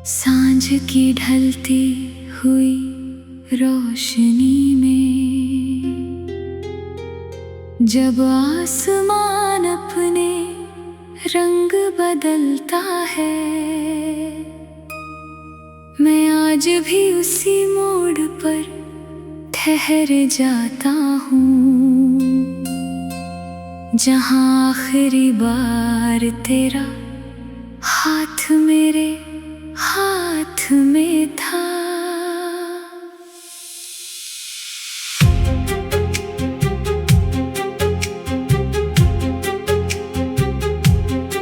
सांझ की ढलती हुई रोशनी में जब आसमान अपने रंग बदलता है, मैं आज भी उसी मोड़ पर ठहर जाता हूँ जहाँ आखिरी बार तेरा हाथ मेरे हाथ में था।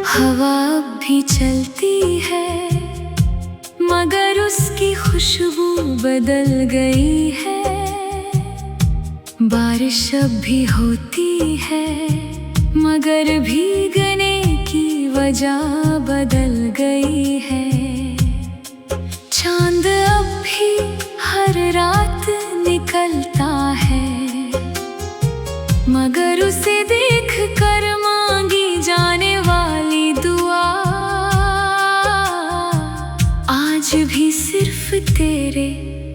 हवा अब भी चलती है मगर उसकी खुशबू बदल गई है। बारिश अब भी होती है मगर भीगने की वजह बदल गई है। चांद अब भी हर रात निकलता है मगर उसे देख कर मांगी जाने वाली दुआ आज भी सिर्फ तेरे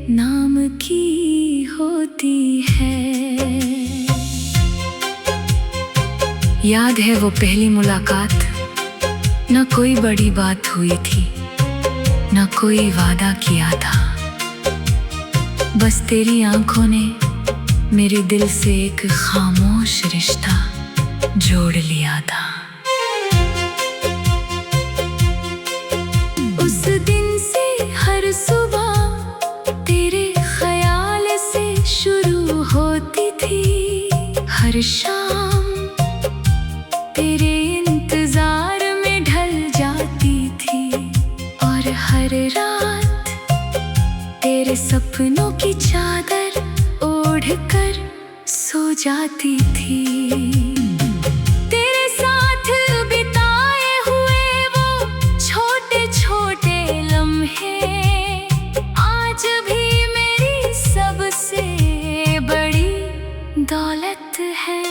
नाम की होती है। याद है वो पहली मुलाकात, न कोई बड़ी बात हुई थी, न कोई वादा किया था, बस तेरी आंखों ने मेरे दिल से एक खामोश रिश्ता जोड़ लिया था। उस दिन से हर सुबह तेरे ख्याल से शुरू होती थी, हर शाम तेरे इंतजार में ढल जाती थी और हर रात तेरे सपनों की चादर ओढ़ कर सो जाती थी। तेरे साथ बिताए हुए वो छोटे छोटे लम्हे आज भी मेरी सबसे बड़ी दौलत है।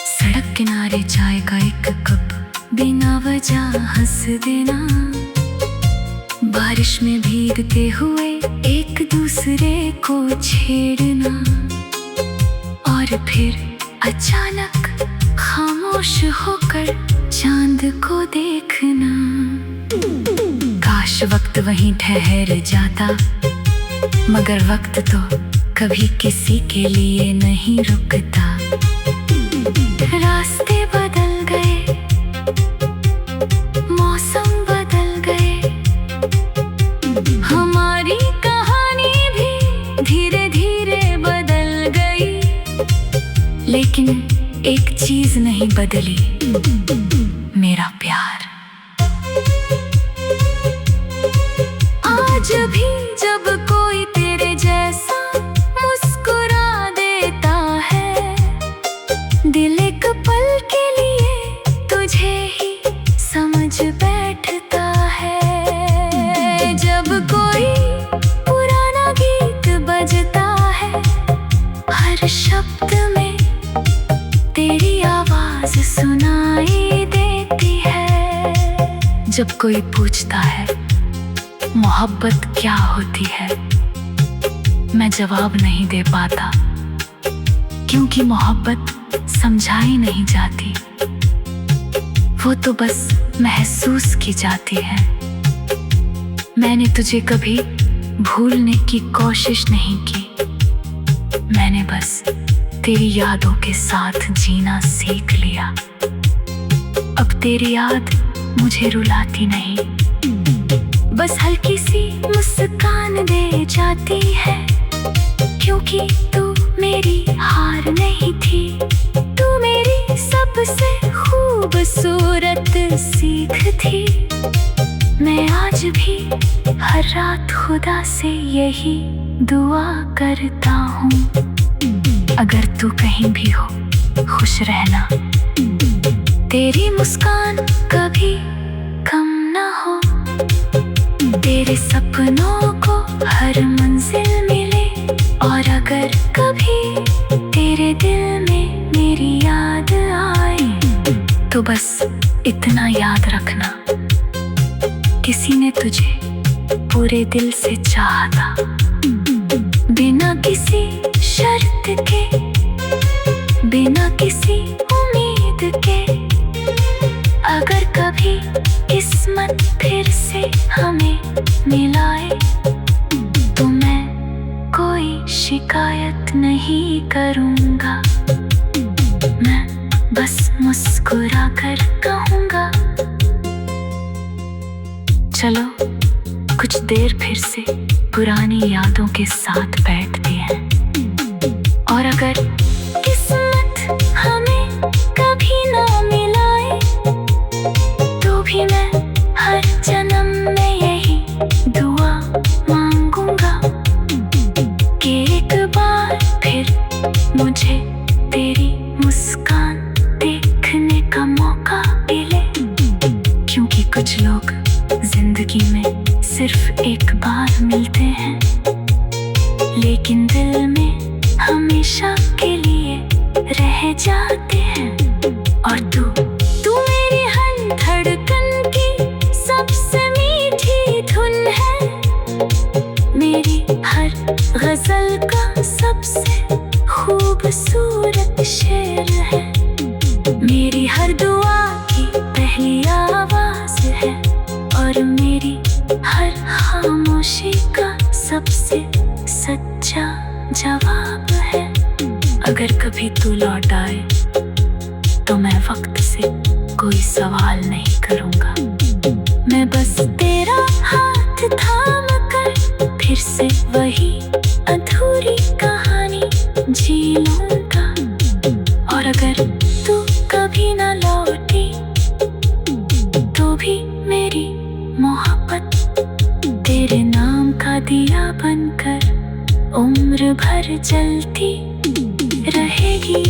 सड़क किनारे चाय का एक कप, बिना वजह हंस देना, बारिश में भीगते हुए एक दूसरे को छेड़ना और फिर अचानक खामोश होकर चांद को देखना। काश वक्त वहीं ठहर जाता मगर वक्त तो कभी किसी के लिए नहीं रुकता। रास्ते बदल गए, मौसम बदल गए, हमारी कहानी भी धीरे धीरे बदल गई, लेकिन एक चीज नहीं बदली, मेरा प्यार। आज भी जब कोई तेरे जैसा मुस्कुरा देता है, दिल एक पल के लिए तुझे ही समझ बैठता है। जब कोई पुराना गीत बजता है, हर शब्द में तेरी आवाज सुनाई देती है। जब कोई पूछता है मोहब्बत क्या होती है, मैं जवाब नहीं दे पाता क्योंकि मोहब्बत समझाई नहीं जाती, वो तो बस महसूस की जाती है। मैंने तुझे कभी भूलने की कोशिश नहीं की, मैंने बस तेरी यादों के साथ जीना सीख लिया। अब तेरी याद मुझे रुलाती नहीं, बस हल्की सी मुस्कान दे जाती है, क्योंकि तू मेरी हार नहीं थी, तू मेरी सबसे खूबसूरत सीख थी। मैं आज भी हर रात खुदा से यही दुआ करता हूँ, अगर तू कहीं भी हो खुश रहना, तेरी मुस्कान कभी कम ना हो। तेरे सपनों को हर मंजिल मिले। और अगर कभी तेरे दिल में मेरी याद आए तो बस इतना याद रखना, किसी ने तुझे पूरे दिल से चाहा था, बिना किसी शर्त के, बिना किसी उम्मीद के। अगर कभी किस्मत फिर से हमें मिलाए तो मैं कोई शिकायत नहीं करूँगा, मैं बस मुस्कुरा कर कहूँगा, चलो कुछ देर फिर से पुरानी यादों के साथ बैठते हैं। और अगर किस्मत हमें कभी ना मिलाए तो भी मैं हर जन्म में यही दुआ मांगूंगा कि एक बार फिर मुझे तेरी मुस्कान देखने का मौका मिले। क्योंकि कुछ लोग जिंदगी में सिर्फ एक बार मिलते हैं, लेकिन दिल में हमेशा के लिए रह जाते हैं। और तू मेरी हर धड़कन की सबसे मीठी धुन है, मेरी हर गजल का सबसे खूबसूरत शेर है, मेरी हर दुआ की पहली आवाज है, और मेरी हर खामोशी का सबसे सच्चा जवाब है। अगर कभी तू लौट आए तो मैं वक्त से कोई सवाल नहीं करूँगा, मैं बस तेरा हाथ थाम कर फिर से वही अधूरी कहानी जी लूँगा। और अगर तू कभी ना लौटी तो भी मेरी मोहब्बत तेरे नाम का दिया बनकर उम्र भर जलती रहेगी।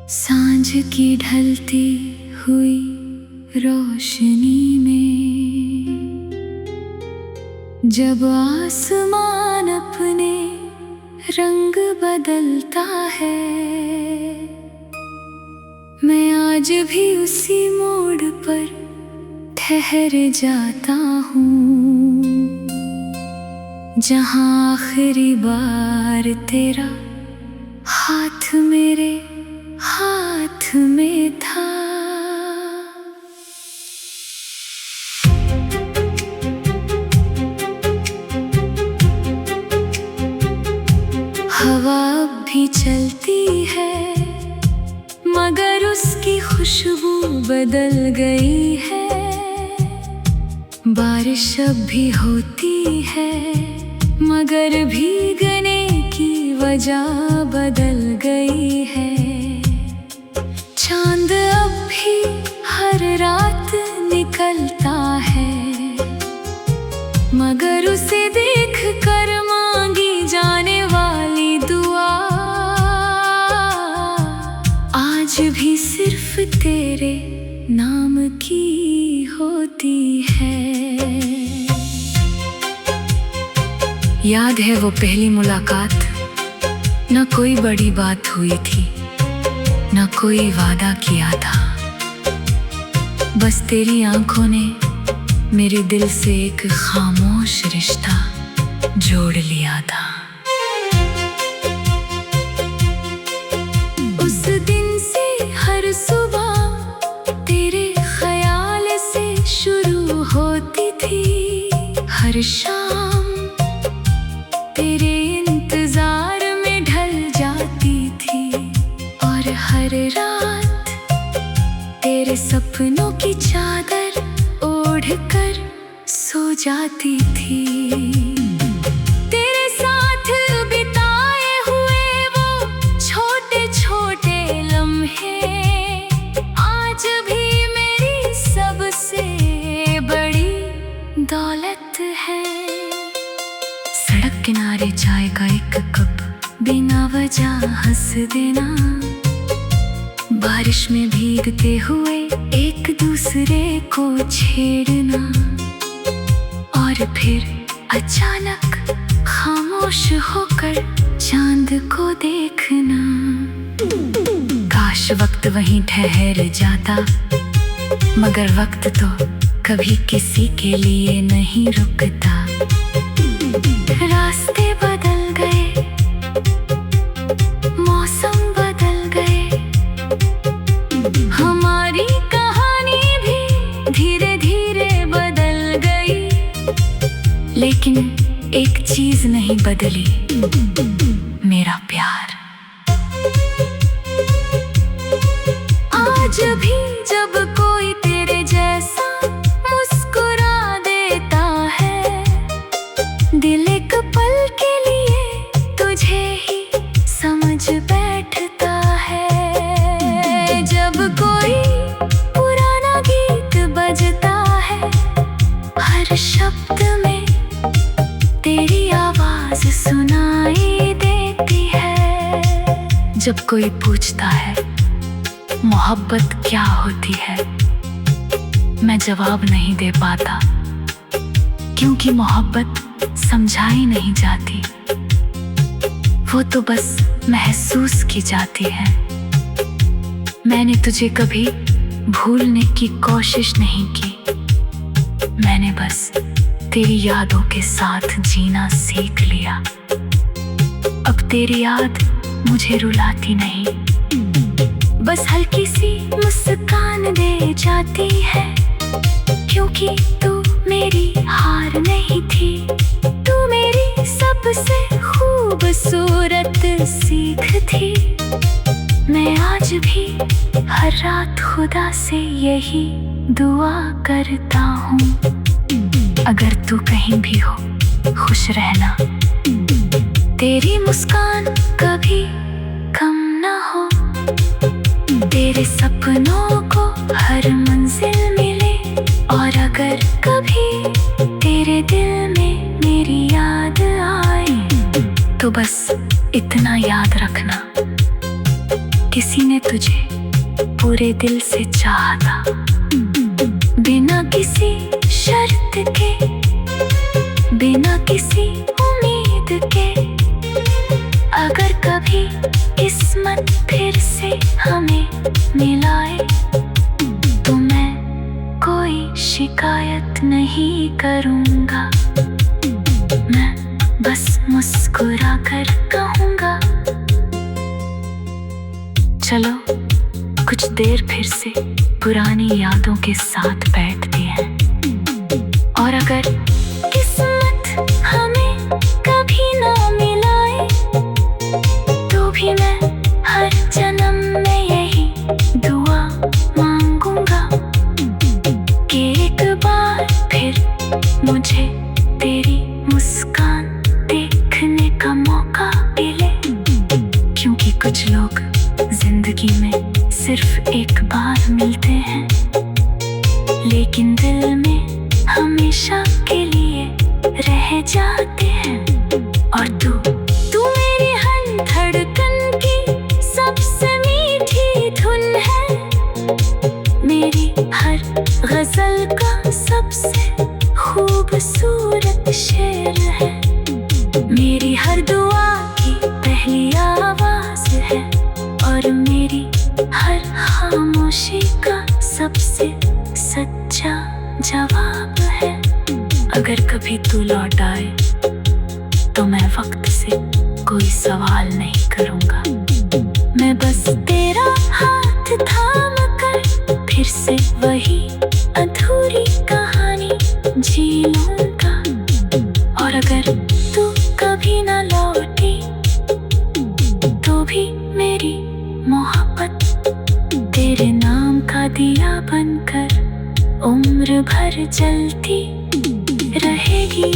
सांझ की ढलती हुई रोशनी में जब आसमान अपने रंग बदलता है, मैं आज भी उसी मोड़ पर ठहर जाता हूँ जहाँ आखिरी बार तेरा हाथ मेरे हाथ में था। हवा अब भी चलती है मगर उसकी खुशबू बदल गई है, बारिश अब भी होती है मगर भीगने की वजह बदल गई है। चांद अब भी हर रात निकलता है मगर उसे देख कर मांगी जाने वाली दुआ आज भी सिर्फ तेरे नाम की होती है। याद है वो पहली मुलाकात, न कोई बड़ी बात हुई थी, न कोई वादा किया था, बस तेरी आंखों ने मेरे दिल से एक खामोश रिश्ता जोड़ लिया था। उस दिन से हर सुबह तेरे ख्याल से शुरू होती थी, हर शाम तेरे इंतजार में ढल जाती थी, और हर रात तेरे सपनों की चादर ओढ़ कर सो जाती थी। तेरे साथ बिताए हुए वो छोटे छोटे लम्हे वजह हंस देना, बारिश में भीगते हुए एक दूसरे को छेड़ना, और फिर अचानक खामोश होकर चांद को देखना। काश वक्त वहीं ठहर जाता, मगर वक्त तो कभी किसी के लिए नहीं रुकता। रास्ते बदल गए, मौसम बदल गए, हमारी कहानी भी धीरे धीरे बदल गई, लेकिन एक चीज नहीं बदली, मेरा प्यार। आज भी जब कोई तेरे जैसा मुस्कुरा देता है, दिल एक पल के लिए तुझे ही समझ बैठता है। जब कोई पुराना गीत बजता है, हर शब्द में तेरी आवाज सुनाई देती है। जब कोई पूछता है मोहब्बत क्या होती है, मैं जवाब नहीं दे पाता, क्योंकि मोहब्बत समझाई नहीं जाती, वो तो बस महसूस की जाती है। मैंने तुझे कभी भूलने की कोशिश नहीं की, मैंने बस तेरी यादों के साथ जीना सीख लिया। अब तेरी याद मुझे रुलाती नहीं, बस हल्की सी मुस्कान दे जाती है, क्योंकि तू मेरी हार नहीं थी, तू मेरी सबसे खूबसूरत सीख थी। मैं आज भी हर रात खुदा से यही दुआ करता हूँ, अगर तू कहीं भी हो खुश रहना, तेरी मुस्कान कभी कम ना हो, तेरे सपनों को हर मंजिल मिले, और अगर कभी तेरे दिल में मेरी याद आए, तो बस इतना याद रखना, किसी ने तुझे पूरे दिल से चाहा था, बिना किसी शर्त के, बिना किसी उम्मीद के। अगर कभी किस्मत फिर से हमें मिलाए, तो मैं कोई शिकायत नहीं करूँगा, मैं बस मुस्कुरा कर कहूँगा, चलो कुछ देर फिर से पुरानी यादों के साथ बैठते हैं। और अगर किस्मत हमें कभी ना मिलाए, तो भी मैं हर जन्म में यही दुआ मांगूंगा कि एक बार फिर मुझे तेरी मुस्कान देखने का मौका मिले, क्योंकि कुछ लोग जिंदगी में सिर्फ एक बार मिलते हैं, लेकिन दिल में हमेशा के लिए रह जाते हैं। और तू मेरी हर धड़कन की सबसे मीठी धुन है, मेरी हर गजल का सबसे खूबसूरत शेर है, मेरी हर दुआ की पहली आवाज है, और मेरी हर खामोशी का सबसे सच्चा जवाब है। अगर कभी तू लौट आए, तो मैं वक्त से कोई सवाल नहीं करूँगा, मैं बस तेरा हाथ थाम कर फिर से वही अधूरी कहानी जी लूँगा। और अगर तू कभी ना लौटी, तो भी मेरी मोहब्बत तेरे नाम का दिया बनकर उम्र भर जलती रहेगी।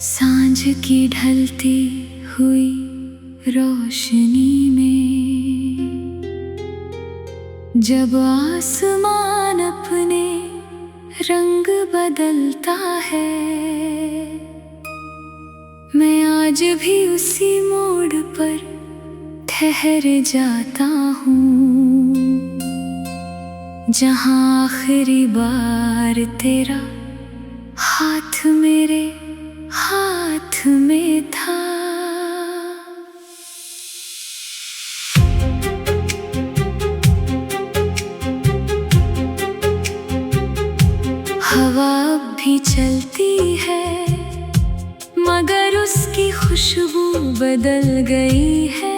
सांझ की ढलती हुई रोशनी में जब आसमान अपने रंग बदलता है, मैं आज भी उसी मोड़ पर ठहर जाता हूँ जहाँ आखिरी बार तेरा हाथ मेरे हाथ में था। हवा अब भी चलती है मगर उसकी खुशबू बदल गई है।